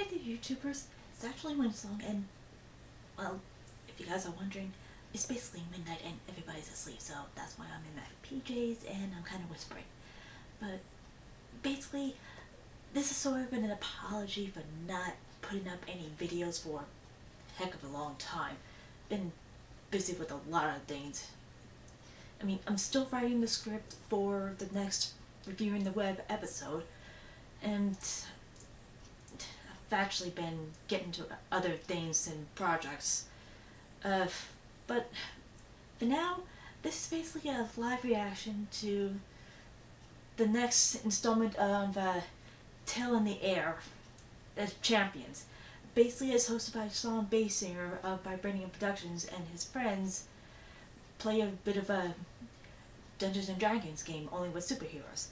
Hey there, YouTubers. It's actually Wingsong, and, well, if you guys are wondering, it's basically midnight and everybody's asleep, so that's why I'm in my PJs and I'm kind of whispering. But, basically, this is sort of an apology for not putting up any videos for a heck of a long time. Been busy with a lot of things. I mean, I'm still writing the script for the next Reviewing the Web episode, and I've actually been getting to other things and projects. But for now, this is basically a live reaction to the next installment of Tail in the Air, Champions. Basically, it's hosted by Sean Basinger of Vibranium Productions and his friends play a bit of a Dungeons and Dragons game, only with superheroes.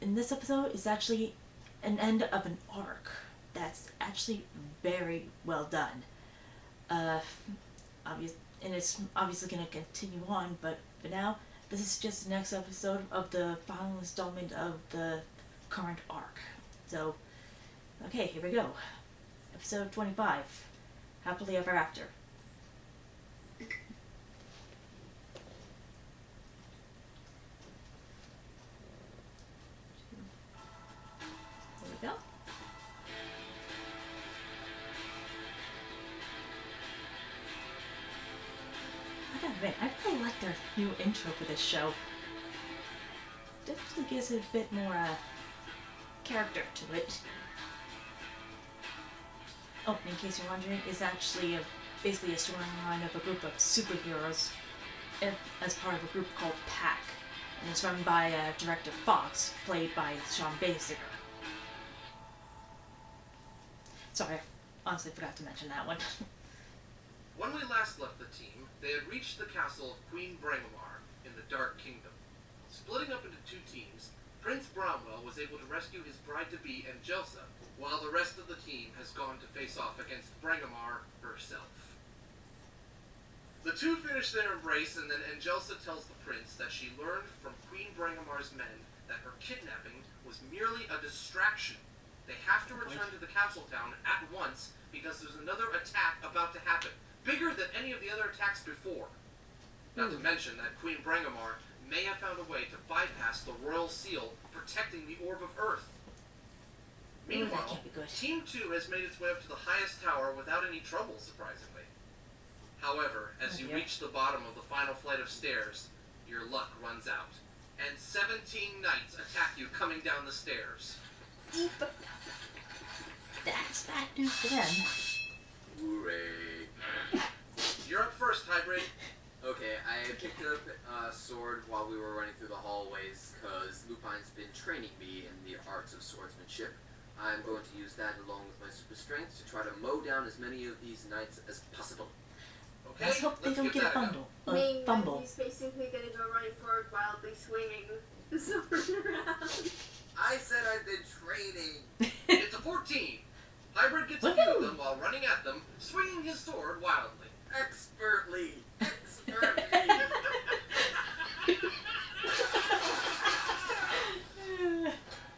In this episode, it's actually an end of an arc that's actually very well done. And it's obviously going to continue on, but for now, this is just the next episode of the final installment of the current arc. So, okay, here we go. Episode 25, Happily Ever After. There we go. I gotta admit, I really like their new intro for this show. Definitely gives it a bit more character to it. Oh, in case you're wondering, it's actually basically a storyline of a group of superheroes as part of a group called Pack. And it's run by Director Fox, played by Sean Basinger. Sorry, I honestly forgot to mention that one. When we last left the team, they had reached the castle of Queen Brangomar in the Dark Kingdom. Splitting up into two teams, Prince Bromwell was able to rescue his bride-to-be Angelsa, while the rest of the team has gone to face off against Brangomar herself. The two finish their embrace, and then Angelsa tells the prince that she learned from Queen Brangomar's men that her kidnapping was merely a distraction. They have to return to the castle town at once because there's another attack about to happen, bigger than any of the other attacks before. Not to mention that Queen Brangomar may have found a way to bypass the royal seal protecting the Orb of Earth. Meanwhile, Team 2 has made its way up to the highest tower without any trouble, surprisingly. However, as you reach the bottom of the final flight of stairs, your luck runs out, and 17 knights attack you coming down the stairs. That's bad news for them. Hooray. You're up first, Hybrid. Okay, I picked up a sword while we were running through the hallways because Lupin's been training me in the arts of swordsmanship. I'm going to use that along with my super strength to try to mow down as many of these knights as possible. Okay, let's hope they don't get a bundle. Fumble. He's basically gonna go running forward wildly swinging the sword around. I said I've been training. It's a 14. Hybrid gets a few of them while running at them, swinging his sword wildly. Expertly.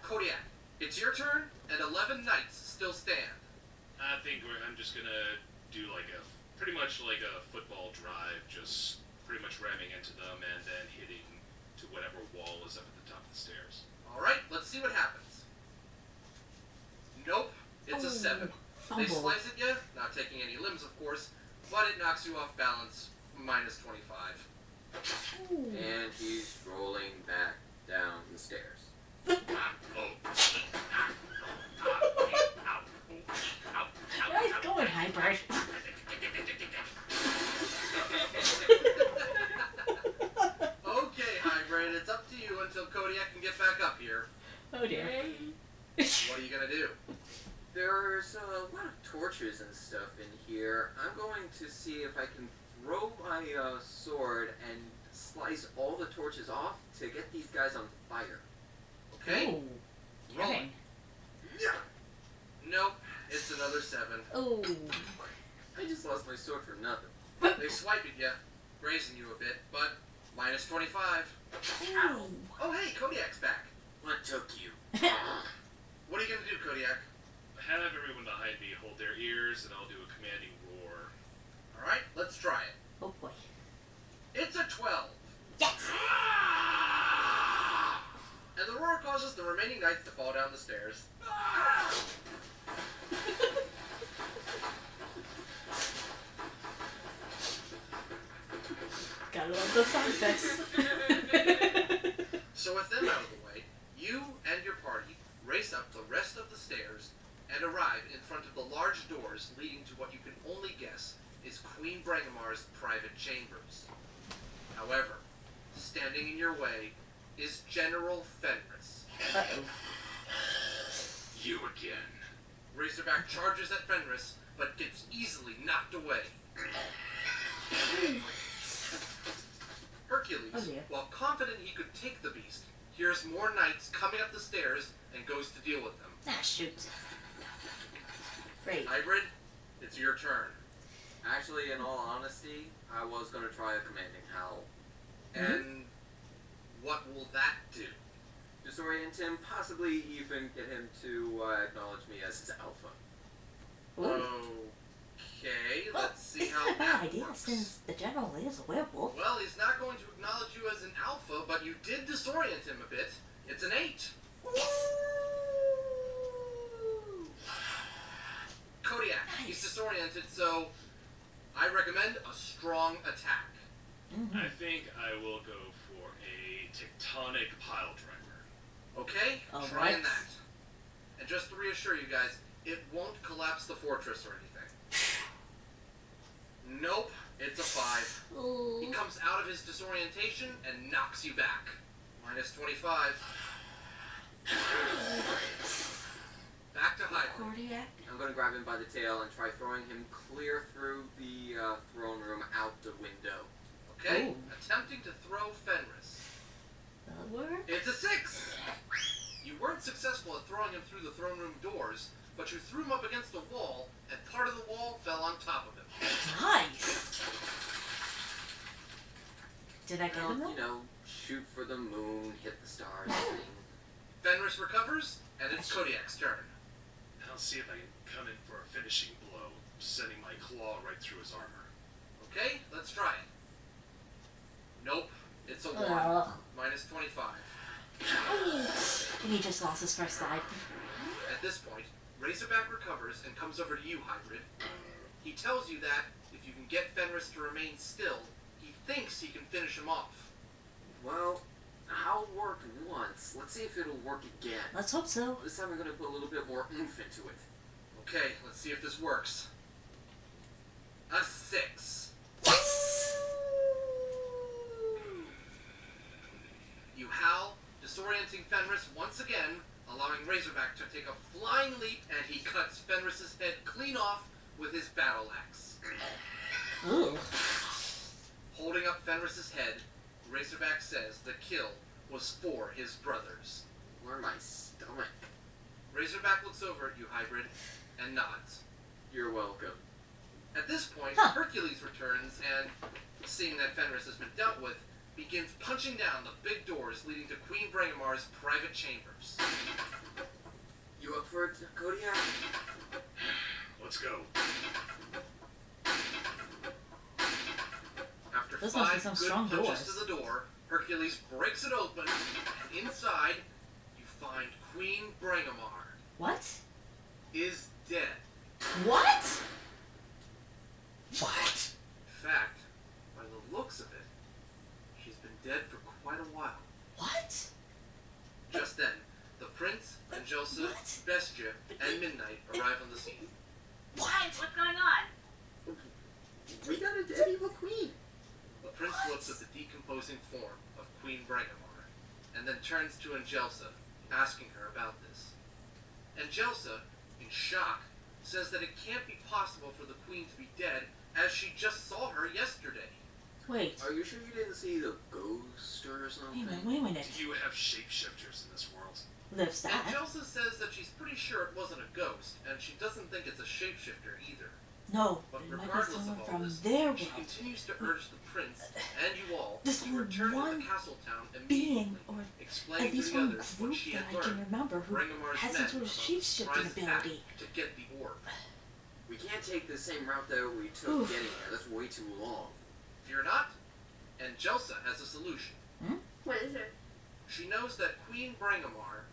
Kodiak, it's your turn, and 11 knights still stand. I think I'm just gonna do pretty much like a football drive, just pretty much ramming into them and then hitting to whatever wall is up at the top of the stairs. Alright, let's see what happens. Nope, it's a 7. They slice at you, not taking any limbs of course, but it knocks you off balance, minus 25. And he's rolling back down the stairs. Nice going, Hybrid. Okay, Hybrid, it's up to you until Kodiak can get back up here. Oh dear. What are you gonna do? There's a lot of torches and stuff in here. I'm going to see if I can throw my sword and slice all the torches off to get these guys on fire. Okay? Ooh. Roll it. Dang. Nope, it's another 7. Oh. I just lost my sword for nothing. They swipe at you, grazing you a bit, but minus 25. Ow. Oh hey, Kodiak's back. What took you? What are you gonna do, Kodiak? have everyone behind me hold their ears, and I'll do a commanding roar. Alright, let's try it. Oh boy. It's a 12. Yes! And the roar causes the remaining knights to fall down the stairs. Gotta love the sound effects. So with them out of the way, you and your party race up the rest of the stairs and arrive in front of the large doors leading to what you can only guess is Queen Brangamar's private chambers. However, standing in your way is General Fenris. Uh-oh. You again. Razorback charges at Fenris, but gets easily knocked away. Hercules, Oh dear. while confident he could take the beast, hears more knights coming up the stairs and goes to deal with them. Ah, shoot. Great. Hybrid, it's your turn. Actually, in all honesty, I was going to try a commanding howl. And what will that do? Disorient him, possibly even get him to acknowledge me as his alpha. Ooh. Okay, Well, let's see it's how not a bad that idea works. since the general is a werewolf. Well, he's not going to acknowledge you as an alpha, but you did disorient him a bit. It's an 8. Kodiak, he's Nice. disoriented, so I recommend a strong attack. Mm-hmm. I think I will go for a tectonic pile driver. Okay? All Trying right. that. And just to reassure you guys, it won't collapse the fortress or anything. Nope, it's a 5. He Ooh. comes out of his disorientation and knocks you back. Minus 25. Back to Hybrid. Kodiak? I'm going to grab him by the tail and try throwing him clear through the throne room out the window. Okay? Ooh. Attempting to throw Fenris. That'll work. It's a 6! You weren't successful at throwing him through the throne room doors, but you threw him up against the wall, and part of the wall fell on top of him. Nice! Did I get him though? You know, shoot for the moon, hit the stars thing. Fenris recovers, and it's Kodiak's turn. I'll see if I can come in for a finishing blow, sending my claw right through his armor. Okay, let's try it. Nope, it's a 1. Ugh. Minus 25. And he just lost his first life. At this point, Razorback recovers and comes over to you, Hybrid. He tells you that if you can get Fenris to remain still, he thinks he can finish him off. Well, howl worked once. Let's see if it'll work again. Let's hope so. This time I'm going to put a little bit more oomph into it. Okay, let's see if this works. A 6. You howl, disorienting Fenris once again, allowing Razorback to take a flying leap, and he cuts Fenris's head clean off with his battle axe. Ooh. Holding up Fenris's head, Razorback says the kill was for his brothers. Or my stomach. Razorback looks over at you, Hybrid, and nods. You're welcome. At this point, Huh. Hercules returns and, seeing that Fenris has been dealt with, begins punching down the big doors leading to Queen Brangamar's private chambers. You up for it, Kodiak? Let's go. After Those must be 5 some good strong punches doors. to the door, Hercules breaks it open, and inside, you find Queen Brangamar What? is dead. What? What? In fact, by the looks of it, she's been dead for quite a while. What? Just then, the prince, Angelsa, What? Bestia, and Midnight arrive on the scene. What's going on? We got a dead evil queen. The prince What? looks at the decomposing form of Queen Brangamar, and then turns to Angelsa, asking her about this. Angelsa, in shock, says that it can't be possible for the queen to be dead, as she just saw her yesterday. Wait. Are you sure you didn't see the ghost or something? Wait a minute. Do you have shapeshifters in this world? Lives that. Angelsa says that she's pretty sure it wasn't a ghost, and she doesn't think it's a shapeshifter either. No, But it might be regardless someone of all from this, their she world. continues to urge the prince and you all There's to only return to one the castle town being, immediately, or explaining at least to the one others what group she that had I can learned remember who Brangamar's has men some sort of about the shape-shifting surprise attack ability. to get the orb. We can't take the same route that we took Oof. getting there. That's way too long. Fear not, and Jelsa has a solution. What is it? She knows that Queen Brangamar,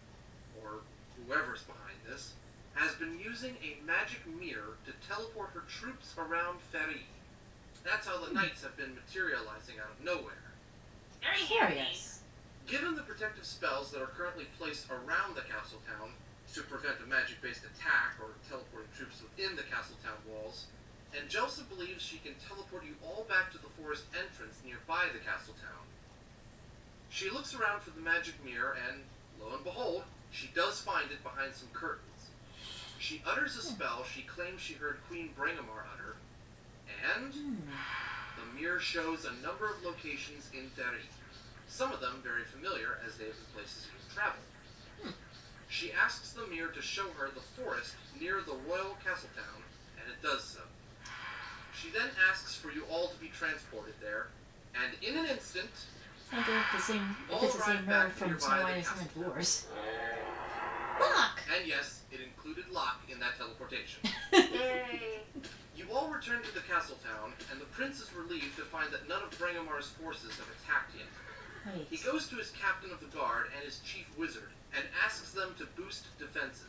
or whoever's behind this, has been using a magic mirror to teleport her troops around Ferry. That's how the knights have been materializing out of nowhere. Very handy. Curious. Given the protective spells that are currently placed around the castle town to prevent a magic-based attack or teleporting troops within the castle town walls, and Jelsa believes she can teleport you all back to the forest entrance nearby the castle town. She looks around for the magic mirror and, lo and behold, she does find it behind some curtains. She utters a spell she claims she heard Queen Brangamar utter, and the mirror shows a number of locations in Derry, some of them very familiar as they have been places you've traveled. She asks the mirror to show her the forest near the royal castle town, and it does so. She then asks for you all to be transported there, and in an instant, I wonder if it's the same back mirror from nearby Snow the White and castle Seven town. Dwarfs. Look! And yes, it included Locke in that teleportation. Yay. You all return to the castle town, and the prince is relieved to find that none of Brangamar's forces have attacked yet. He Wait. goes to his captain of the guard and his chief wizard, and asks them to boost defenses.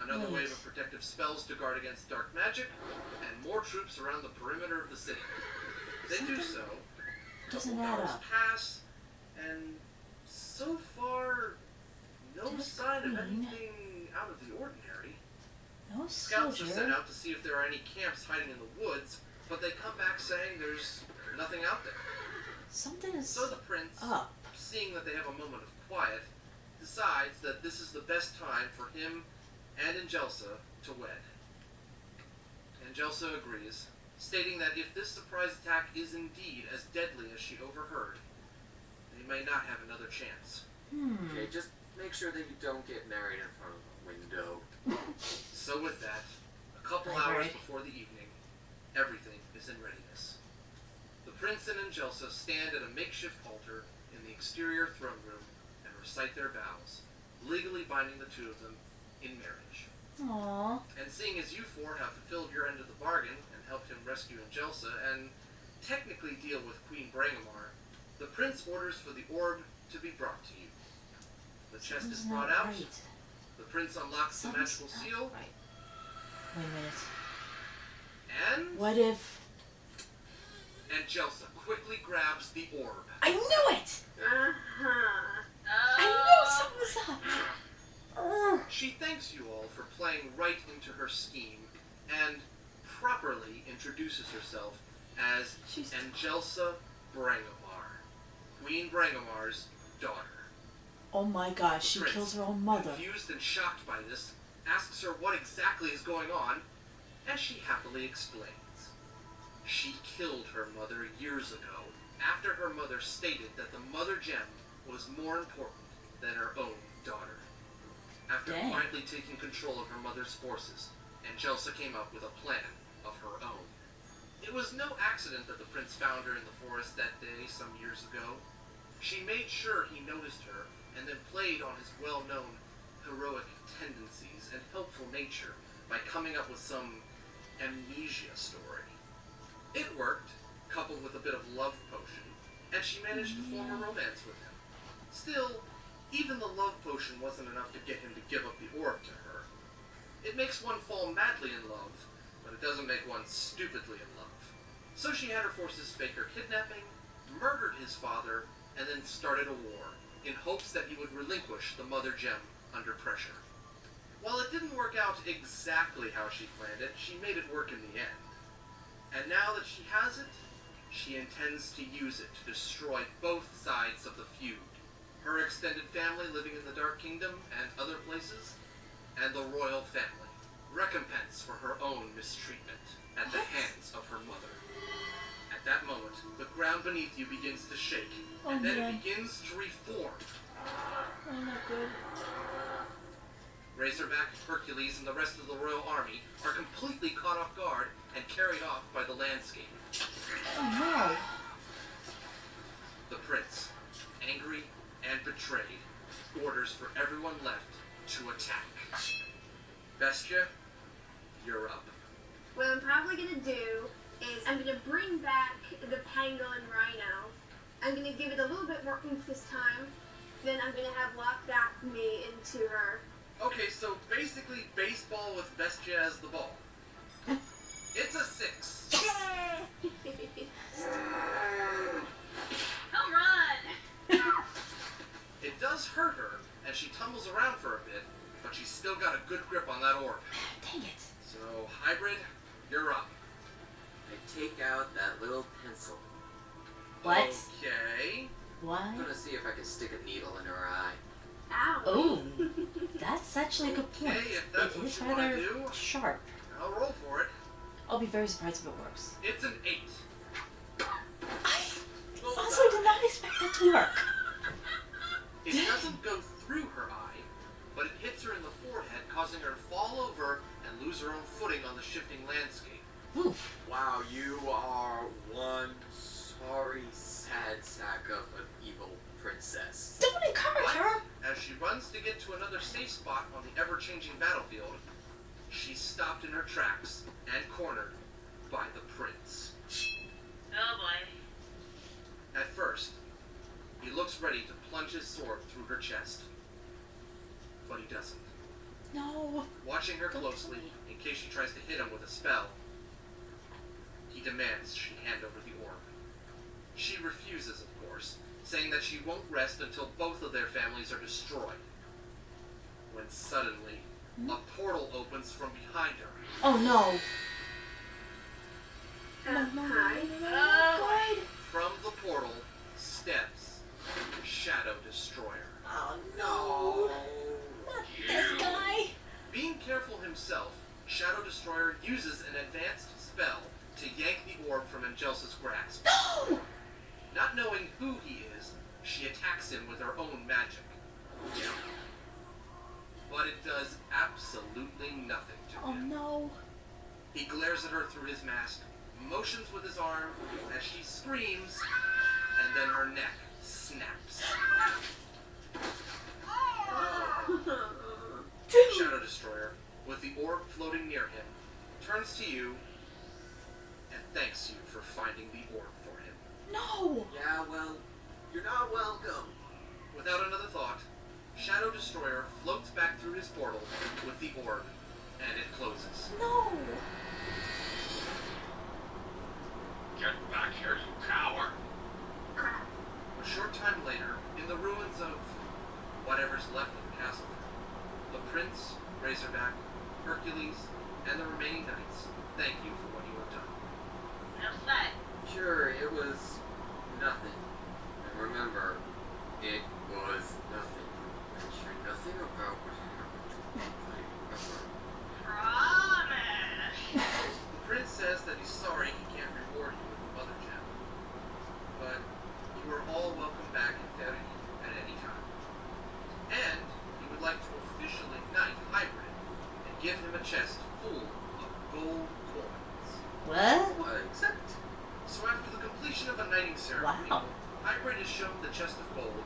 Another Wait. wave of protective spells to guard against dark magic, and more troops around the perimeter of the city. They do so. A Doesn't couple add hours up. pass, and so far, no Dead sign of Queen. anything out of the ordinary. No Scouts are sent soldier. out to see if there are any camps hiding in the woods, but they come back saying there's nothing out there. Something is So the prince, up. seeing that they have a moment of quiet, decides that this is the best time for him and Angelsa to wed. Angelsa agrees, stating that if this surprise attack is indeed as deadly as she overheard, they may not have another chance. Okay, just make sure that you don't get married in front of a window. So with that, a couple Right, hours right. before the evening, everything is in readiness. The prince and Angelsa stand at a makeshift altar in the exterior throne room and recite their vows, legally binding the two of them in marriage. Aww. And seeing as you four have fulfilled your end of the bargain and helped him rescue Angelsa and technically deal with Queen Brangamar, the prince orders for the orb to be brought to you. The chest is Something's brought not out, right. the prince unlocks the Something's magical not seal, right. Wait a minute. and What if... Angelsa quickly grabs the orb. I knew it! Uh-huh. I knew something was up! Ugh. She thanks you all for playing right into her scheme and properly introduces herself as She's... Angelsa Brangamar, Queen Brangamar's daughter. Oh my gosh, she The prince, kills her own mother. confused and shocked by this, asks her what exactly is going on, and she happily explains. She killed her mother years ago, after her mother stated that the mother gem was more important than her own daughter. After Dang. quietly taking control of her mother's forces, Angelsa came up with a plan of her own. It was no accident that the prince found her in the forest that day some years ago. She made sure he noticed her, and then played on his well-known heroic tendencies and helpful nature by coming up with some amnesia story. It worked, coupled with a bit of love potion, and she managed to form a romance with him. Still, even the love potion wasn't enough to get him to give up the orb to her. It makes one fall madly in love, but it doesn't make one stupidly in love. So she had her forces fake her kidnapping, murdered his father, and then started a war, in hopes that he would relinquish the mother gem under pressure. While it didn't work out exactly how she planned it, she made it work in the end. And now that she has it, she intends to use it to destroy both sides of the feud. Her extended family living in the Dark Kingdom and other places, and the royal family, recompense for her own mistreatment at the hands of her mother. At that moment, the ground beneath you begins to shake, and then man. it begins to reform. Oh, not good. Razorback, Hercules, and the rest of the royal army are completely caught off guard and carried off by the landscape. Oh The prince, angry and betrayed, orders for everyone left to attack. Bestia, you're up. What I'm probably gonna do is I'm gonna bring back the pangolin rhino. I'm gonna give it a little bit more oomph this time. Then I'm gonna have lock back me into her. Okay, so basically baseball with Bestia as the ball. It's a 6. Home run! It does hurt her, and she tumbles around for a bit, but she's still got a good grip on that orb. Dang it. So, Hybrid, you're up. I take out that little pencil. What? Okay. What? I'm gonna see if I can stick a needle in her eye. Ow. Oh, that's actually a good point. Okay, if that's It what is you wanna rather do. sharp. I'll roll for it. I'll be very surprised if it works. It's an 8. I also did not expect that to work. It doesn't go through her eye, but it hits her in the forehead, causing her to fall over and lose her own footing on the shifting landscape. Oof. Wow, you are one sorry, sad sack of an evil princess. Don't encourage But her. as she runs to get to another safe spot on the ever-changing battlefield, she's stopped in her tracks and cornered by the prince. Oh boy. At first, he looks ready to plunge his sword through her chest, but he doesn't. No. Watching her closely, in case she tries to hit him with a spell, he demands she hand over the orb. She refuses, of course, saying that she won't rest until both of their families are destroyed. When suddenly, a portal opens from behind her. Oh no. Hi. God. From the portal steps Shadow Destroyer. Oh no. Not this guy. Being careful himself, Shadow Destroyer uses an advanced spell to yank the orb from Angelsa's grasp. No. Not knowing who he is, she attacks him with her own magic. But it does absolutely nothing to Oh him. no. He glares at her through his mask, motions with his arm as she screams, and then her neck snaps. Shadow Destroyer, with the orb floating near him, turns to you and thanks you for finding the orb for him. No. Yeah, well, you're not welcome. Without another thought, Shadow Destroyer floats back through his portal with the orb, and it closes. No. Get back here, you coward! Crap. A short time later, in the ruins of whatever's left of the castle, the Prince, Razorback, Hercules, and the remaining knights thank you for what you have done. No sweat. Sure, it was nothing. And remember, it was nothing. I'm sure nothing about what happened to anybody ever. Promise. The Prince says that he's sorry he can't reward you with the Mother Gem, but you are all welcome back in Derry at any time. And he would like to officially knight Hybrid and give him a chest full of gold coins. What? What? Except, So after the completion of a knighting ceremony, Wow. Hybrid is shown the chest of gold.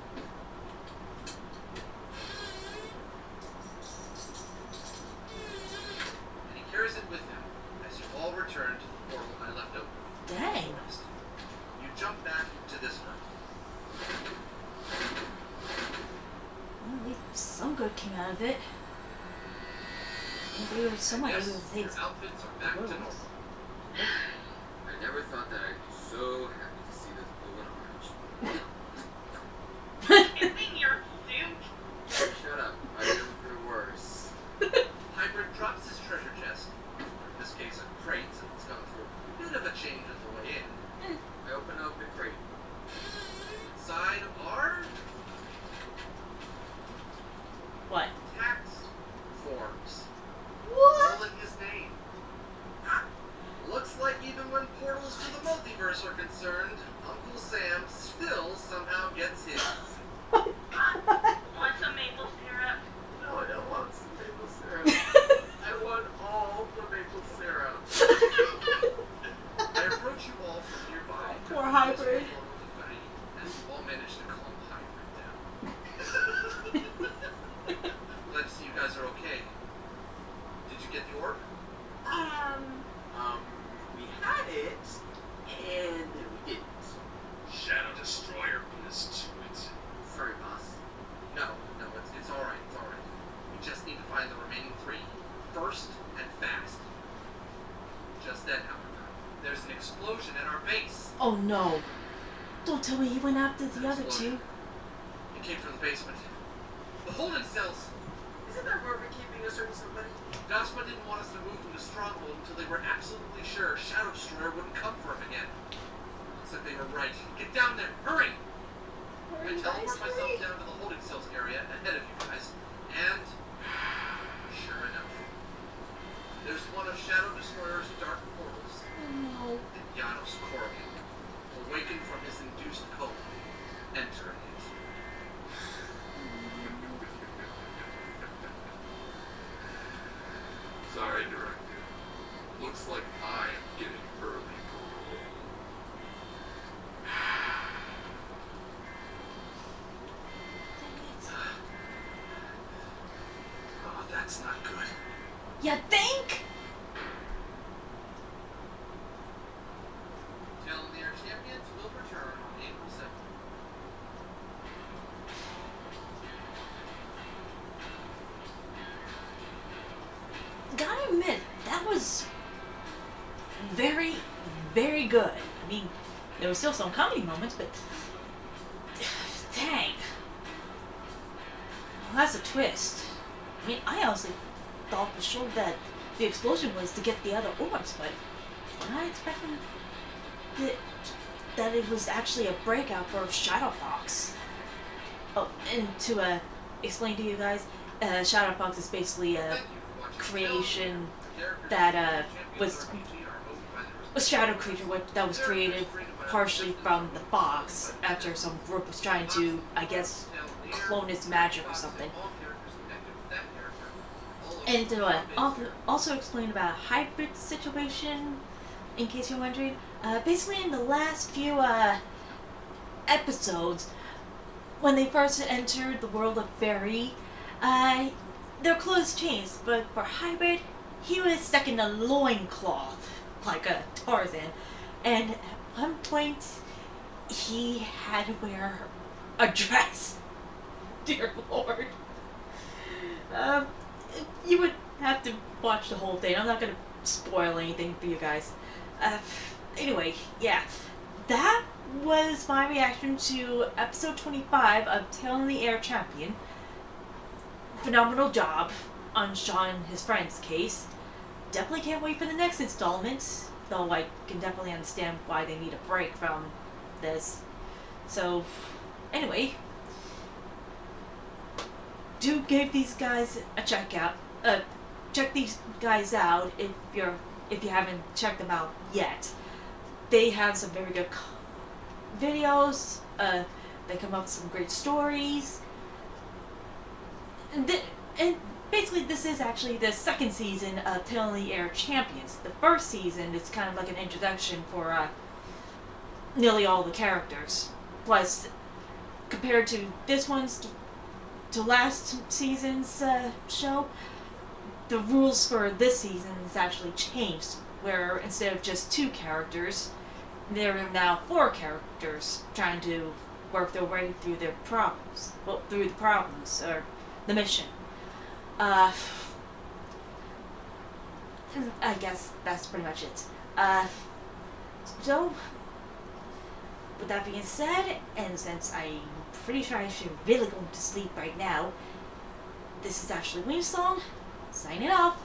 And he carries it with him as you all return to the portal I left open. Dang. You jump back to this earth. Well, at least some good came out of it. Maybe there were so many Yes, evil things. your outfits are back to Whoa. normal. I never thought that I'd be so happy to see this blue and orange. Kissing your suit. Shut up. I am for the worse. Hybrid drops his treasure chest, or in this case a crate since it's gone through a bit of a change on the way in. I open up the crate. Inside are What? tax forms. What? All in his name. Looks like even when portals to the multiverse are concerned, Oh no. Don't tell me he went after the other Explosion. two. It came from the basement. The holding cells. Isn't that where we're keeping a certain somebody? Daspa didn't want us to move from the stronghold until they were absolutely sure Shadow Destroyer wouldn't come for him again. Looks like they were right. Get down there, hurry! I teleport myself down to the holding cells area ahead of you guys, and sure enough, there's one of Shadow Destroyer's dark portals, Oh and Janos Korrigan, awakened from his induced coma, entering it. Sorry, Director. Looks like I am getting early parole. Oh, that's not good. You think? Tell their champions will return on April 7th. Gotta admit, that was very, very good. I mean, there were still some comedy moments, but dang. Well, that's a twist. I mean, I honestly thought for sure that the explosion was to get the other orbs, but I'm not expecting that it was actually a breakout for Shadow Fox. Oh, and to explain to you guys, Shadow Fox is basically a Thank you for watching. creation Characters that champions was RPG are owned by the a shadow creature that was created partially from the fox after some group was trying to, I guess, clone its magic or something. And to also explain about a hybrid situation, in case you're wondering, basically in the last few episodes, when they first entered the world of fairy, their clothes changed, but for hybrid, he was stuck in a loincloth, like a Tarzan, and at one point, he had to wear a dress. Dear Lord. You would have to watch the whole thing. I'm not gonna spoil anything for you guys. Anyway, yeah. That was my reaction to episode 25 of Tail in the Air Champion. Phenomenal job on Sean and his friend's case. Definitely can't wait for the next installment, though I can definitely understand why they need a break from this. So, anyway, do give these guys a check out. Check these guys out if you haven't checked them out yet. They have some very good videos. They come up with some great stories. And basically, this is actually the second season of Tail in the Air Champions. The first season is kind of like an introduction for nearly all the characters. Plus, compared to this one's to last season's show, the rules for this season has actually changed, where instead of just 2 characters, there are now 4 characters trying to work their way through their problems. Well, through the problems, or the mission. I guess that's pretty much it. So, with that being said, and since I'm pretty sure I should really go to sleep right now, this is actually Wingsong, signing off.